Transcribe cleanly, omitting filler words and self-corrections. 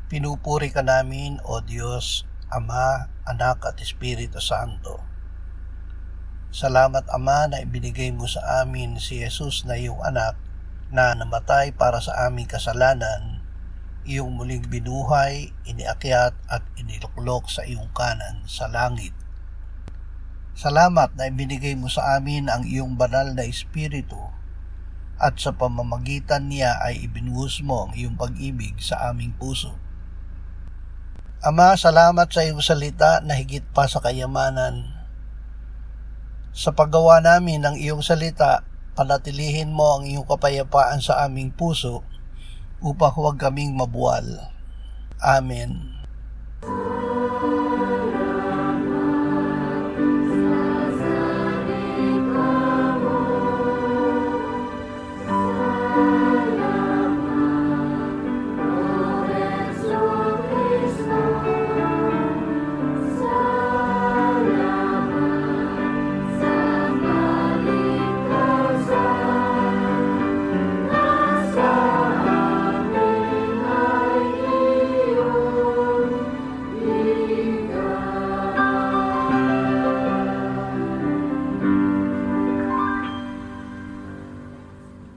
Pinupuri ka namin, O Diyos, Ama, Anak at Espiritu Santo. Salamat, Ama, na ibinigay mo sa amin si Jesus na iyong anak na namatay para sa aming kasalanan, iyong muling binuhay, iniakyat at iniluklok sa iyong kanan sa langit. Salamat na ibinigay mo sa amin ang iyong banal na Espiritu at sa pamamagitan niya ay ibinuhos mo ang iyong pag-ibig sa aming puso. Ama, salamat sa iyong salita na higit pa sa kayamanan. Sa paggawa namin ng iyong salita, panatilihin mo ang iyong kapayapaan sa aming puso upang huwag kaming mabuwal. Amen.